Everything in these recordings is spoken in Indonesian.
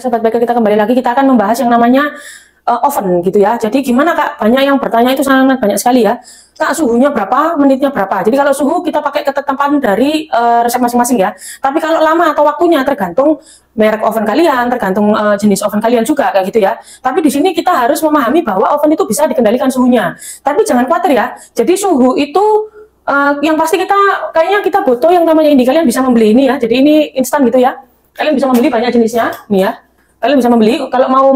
Sobat Baker, kita kembali lagi, kita akan membahas yang namanya oven gitu ya. Jadi gimana Kak? Banyak yang bertanya, itu sangat banyak sekali ya. Kak, suhunya berapa, menitnya berapa? Jadi kalau suhu kita pakai ketetapan dari resep masing-masing ya. Tapi kalau lama atau waktunya tergantung merek oven kalian, tergantung jenis oven kalian juga kayak gitu ya. Tapi di sini kita harus memahami bahwa oven itu bisa dikendalikan suhunya. Tapi jangan khawatir ya. Jadi suhu itu yang pasti kayaknya kita butuh yang namanya ini. Kalian bisa membeli ini ya. Jadi ini instan gitu ya. Kalian bisa membeli banyak jenisnya nih ya. Kalian bisa membeli kalau mau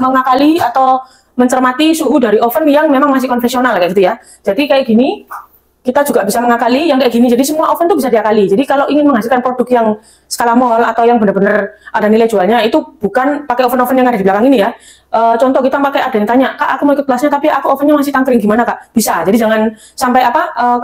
mengakali atau mencermati suhu dari oven yang memang masih konvensional kayak gitu ya. Jadi kayak gini kita juga bisa mengakali yang kayak gini. Jadi semua oven tuh bisa diakali. Jadi kalau ingin menghasilkan produk yang skala mall atau yang benar-benar ada nilai jualnya, itu bukan pakai oven-oven yang ada di belakang ini ya. Contoh kita pakai, ada yang tanya, Kak aku mau ikut kelasnya tapi aku ovennya masih tangkring, gimana Kak? Bisa. Jadi jangan sampai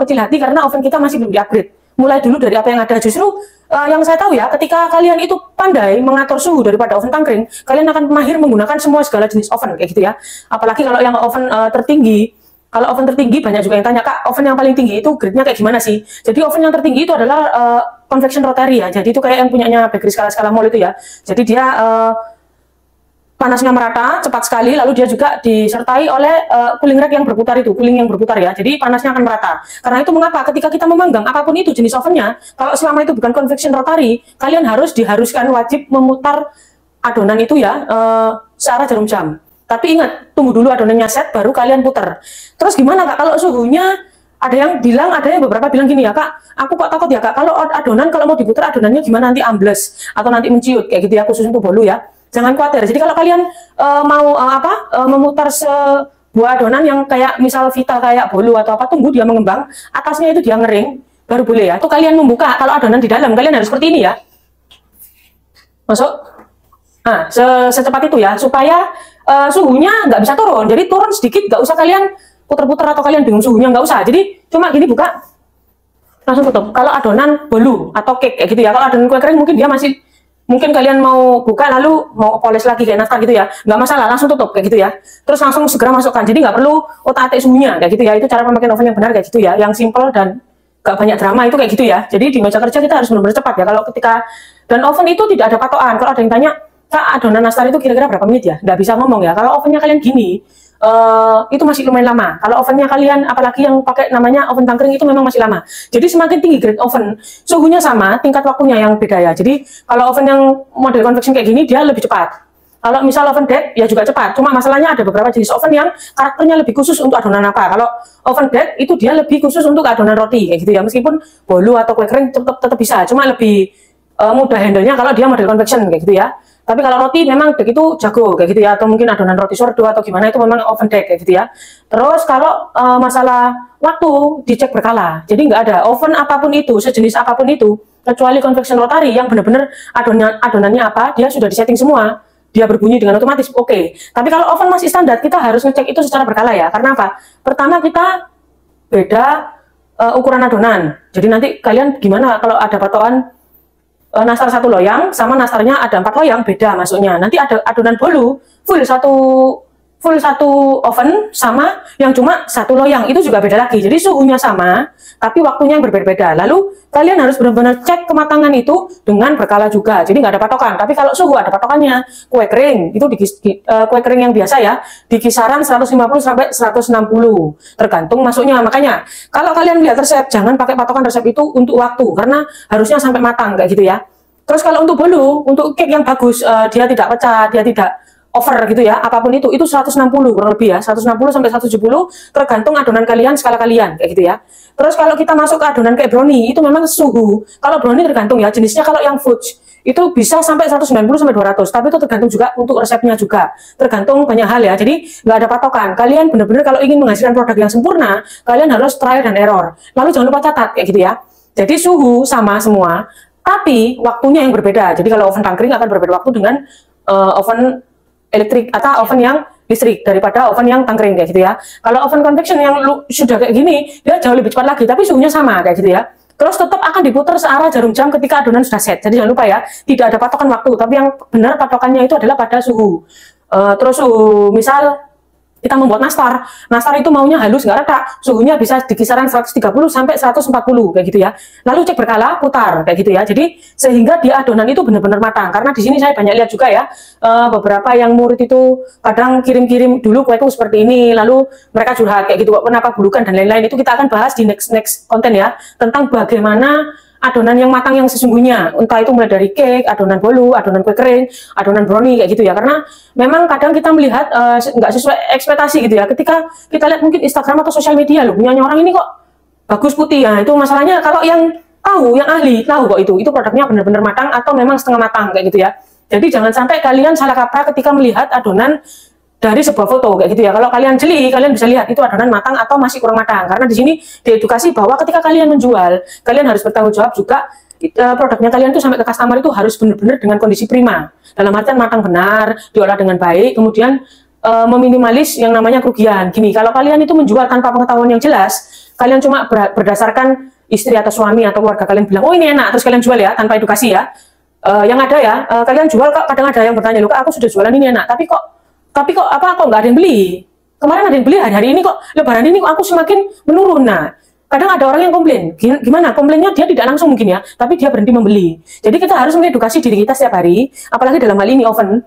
kecil hati karena oven kita masih belum di-upgrade. Mulai dulu dari apa yang ada. Justru yang saya tahu ya, ketika kalian itu pandai mengatur suhu daripada oven tangkring, kalian akan mahir menggunakan segala jenis oven kayak gitu ya. Apalagi kalau yang oven tertinggi. Kalau oven tertinggi banyak juga yang tanya, Kak oven yang paling tinggi itu grade-nya kayak gimana sih? Jadi oven yang tertinggi itu adalah convection rotary ya. Jadi itu kayak yang punyanya bakery skala mall itu ya. Jadi dia panasnya merata, cepat sekali, lalu dia juga disertai oleh cooling rack yang berputar itu, cooling yang berputar ya. Jadi panasnya akan merata. Karena itu mengapa ketika kita memanggang apapun itu jenis ovennya, kalau selama itu bukan convection rotary, kalian diharuskan wajib memutar adonan itu ya searah jarum jam. Tapi ingat, tunggu dulu adonannya set, baru kalian putar. Terus gimana Kak kalau suhunya? Ada yang beberapa bilang gini ya, Kak, aku kok takut ya Kak, kalau adonan kalau mau diputar adonannya gimana, nanti ambles atau nanti menciut kayak gitu ya, khusus untuk bolu ya. Jangan khawatir. Jadi kalau kalian memutar sebuah adonan yang kayak misal vital kayak bolu atau apa, tunggu dia mengembang, atasnya itu dia ngering, baru boleh ya. Itu kalian membuka. Kalau adonan di dalam, kalian harus seperti ini ya. Masuk. Nah, secepat itu ya, supaya suhunya nggak bisa turun. Jadi turun sedikit, nggak usah kalian puter-puter atau kalian bingung suhunya, nggak usah. Jadi cuma gini buka, langsung tutup. Kalau adonan bolu atau cake kayak gitu ya. Kalau adonan kue kering mungkin dia masih, mungkin kalian mau buka lalu mau poles lagi kayak nastar gitu ya, nggak masalah, langsung tutup kayak gitu ya. Terus langsung segera masukkan, jadi nggak perlu otak-atik suhunya kayak gitu ya. Itu cara pemakaian oven yang benar kayak gitu ya, yang simple dan nggak banyak drama itu kayak gitu ya. Jadi di meja kerja kita harus benar-benar cepat ya. Kalau dan oven itu tidak ada patokan. Kalau ada yang tanya, Kak adonan nastar itu kira-kira berapa menit ya? Nggak bisa ngomong ya. Kalau ovennya kalian gini, itu masih lumayan lama. Kalau ovennya kalian, apalagi yang pakai namanya oven tangkring, itu memang masih lama. Jadi semakin tinggi grade oven, suhunya sama, tingkat waktunya yang beda ya. Jadi kalau oven yang model convection kayak gini, dia lebih cepat. Kalau misal oven deck, ya juga cepat. Cuma masalahnya ada beberapa jenis oven yang karakternya lebih khusus untuk adonan apa. Kalau oven deck itu dia lebih khusus untuk adonan roti kayak gitu ya. Meskipun bolu atau kue kering tetap bisa, cuma lebih mudah handle-nya kalau dia model convection kayak gitu ya. Tapi kalau roti memang deck itu jago kayak gitu ya, atau mungkin adonan roti sourdough atau gimana itu memang oven deck kayak gitu ya. Terus kalau masalah waktu dicek berkala. Jadi nggak ada oven apapun itu, sejenis apapun itu, kecuali convection rotary yang benar-benar adonannya apa, dia sudah disetting semua. Dia berbunyi dengan otomatis, oke. Tapi kalau oven masih standar, kita harus ngecek itu secara berkala ya. Karena apa? Pertama kita beda ukuran adonan. Jadi nanti kalian gimana kalau ada patokan nastar 1 loyang sama nastarnya ada 4 loyang, beda masuknya. Nanti ada adonan bolu full satu oven sama yang cuma 1 loyang, itu juga beda lagi. Jadi suhunya sama tapi waktunya yang berbeda-beda. Lalu kalian harus benar-benar cek kematangan itu dengan berkala juga. Jadi nggak ada patokan. Tapi kalau suhu ada patokannya. Kue kering itu kue kering yang biasa ya, di kisaran 150 sampai 160 tergantung masuknya. Makanya kalau kalian lihat resep, jangan pakai patokan resep itu untuk waktu, karena harusnya sampai matang kayak gitu ya. Terus kalau untuk bolu, untuk cake yang bagus, dia tidak pecah, dia tidak over gitu ya, apapun itu 160 kurang lebih ya, 160 sampai 170 tergantung adonan kalian, skala kalian kayak gitu ya. Terus kalau kita masuk ke adonan kayak brownie, itu memang suhu, kalau brownie tergantung ya jenisnya. Kalau yang fudge itu bisa sampai 190 sampai 200, tapi itu tergantung juga untuk resepnya juga, tergantung banyak hal ya. Jadi nggak ada patokan. Kalian benar-benar kalau ingin menghasilkan produk yang sempurna, kalian harus trial dan error. Lalu jangan lupa catat kayak gitu ya. Jadi suhu sama semua, tapi waktunya yang berbeda. Jadi kalau oven tangkring akan berbeda waktu dengan oven elektrik atau oven yang listrik daripada oven yang tangkring kayak gitu ya. Kalau oven convection yang sudah kayak gini, dia jauh lebih cepat lagi, tapi suhunya sama kayak gitu ya. Terus tetap akan diputar searah jarum jam ketika adonan sudah set. Jadi jangan lupa ya, tidak ada patokan waktu, tapi yang benar patokannya itu adalah pada suhu. Terus suhu misal Kita membuat nastar. Nastar itu maunya halus, nggak rata. Suhunya bisa di kisaran 130 sampai 140 kayak gitu ya. Lalu cek berkala, putar kayak gitu ya. Jadi sehingga dia adonan itu benar-benar matang. Karena di sini saya banyak lihat juga ya, beberapa yang murid itu kadang kirim-kirim dulu kueku seperti ini, lalu mereka curhat kayak gitu, kenapa bulukan dan lain-lain. Itu kita akan bahas di next konten ya, tentang bagaimana adonan yang matang yang sesungguhnya, entah itu mulai dari cake, adonan bolu, adonan kue kering, adonan brownie kayak gitu ya. Karena memang kadang kita melihat nggak sesuai ekspektasi gitu ya. Ketika kita lihat mungkin Instagram atau sosial media loh, punyanya orang ini kok bagus putih ya, itu masalahnya kalau yang tahu, yang ahli tahu kok itu produknya benar-benar matang atau memang setengah matang kayak gitu ya. Jadi jangan sampai kalian salah kaprah ketika melihat adonan dari sebuah foto kayak gitu ya. Kalau kalian jeli, kalian bisa lihat itu adonan matang atau masih kurang matang. Karena di sini diedukasi bahwa ketika kalian menjual, kalian harus bertanggung jawab juga produknya kalian tuh sampai ke customer itu harus benar-benar dengan kondisi prima. Dalam artian matang benar, diolah dengan baik, kemudian meminimalis yang namanya kerugian. Gini, kalau kalian itu menjual tanpa pengetahuan yang jelas, kalian cuma berdasarkan istri atau suami atau keluarga kalian bilang, oh ini enak, terus kalian jual ya, tanpa edukasi ya. Yang ada ya, kalian jual kok kadang ada yang bertanya, loh kak aku sudah jualan ini enak, tapi kok nggak ada yang beli. Kemarin ada yang beli, hari ini kok lebaran ini kok aku semakin menurun. Nah, kadang ada orang yang komplain. Gimana? Komplainnya dia tidak langsung mungkin ya, tapi dia berhenti membeli. Jadi kita harus mengedukasi diri kita setiap hari, apalagi dalam hal ini oven.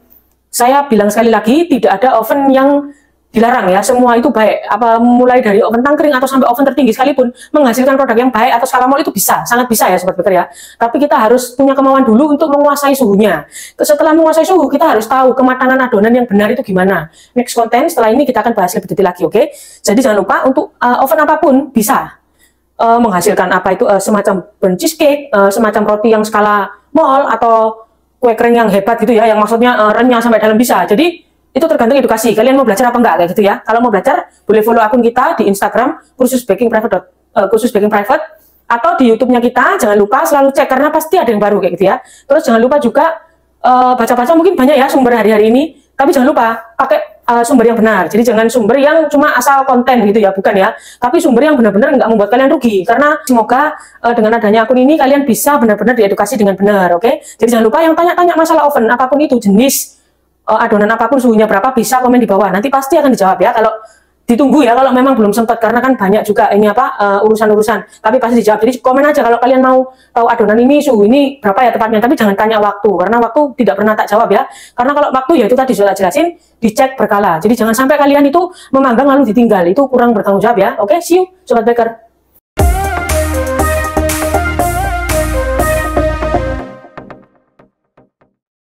Saya bilang sekali lagi, tidak ada oven yang dilarang ya, semua itu baik. Mulai dari oven tangkring atau sampai oven tertinggi sekalipun menghasilkan produk yang baik atau skala mol itu bisa, sangat bisa ya sobat baker ya. Tapi kita harus punya kemauan dulu untuk menguasai suhunya. Setelah menguasai suhu, kita harus tahu kematangan adonan yang benar itu gimana. Next konten setelah ini kita akan bahas lebih detail lagi, oke? Jadi jangan lupa untuk oven apapun bisa menghasilkan semacam burnt cheesecake, semacam roti yang skala mol atau kue kering yang hebat gitu ya, yang maksudnya renyah sampai dalam bisa. Jadi itu tergantung edukasi, kalian mau belajar apa enggak kayak gitu ya. Kalau mau belajar, boleh follow akun kita di Instagram kursus baking private atau di YouTube-nya kita. Jangan lupa selalu cek karena pasti ada yang baru kayak gitu ya. Terus jangan lupa juga baca-baca, mungkin banyak ya sumber hari-hari ini, tapi jangan lupa pakai sumber yang benar. Jadi jangan sumber yang cuma asal konten gitu ya, bukan ya, tapi sumber yang benar-benar nggak membuat kalian rugi. Karena semoga dengan adanya akun ini kalian bisa benar-benar diedukasi dengan benar, oke? Jadi jangan lupa yang tanya-tanya masalah oven apapun itu, jenis adonan apapun, suhunya berapa, bisa komen di bawah, nanti pasti akan dijawab ya. Kalau ditunggu ya, kalau memang belum sempat, karena kan banyak juga ini urusan-urusan, tapi pasti dijawab. Jadi komen aja kalau kalian mau tahu adonan ini suhu ini berapa ya tepatnya, tapi jangan tanya waktu, karena waktu tidak pernah tak jawab ya. Karena kalau waktu ya itu tadi sudah jelasin, dicek berkala. Jadi jangan sampai kalian itu memanggang lalu ditinggal, itu kurang bertanggung jawab ya. Oke, see you sobat baker.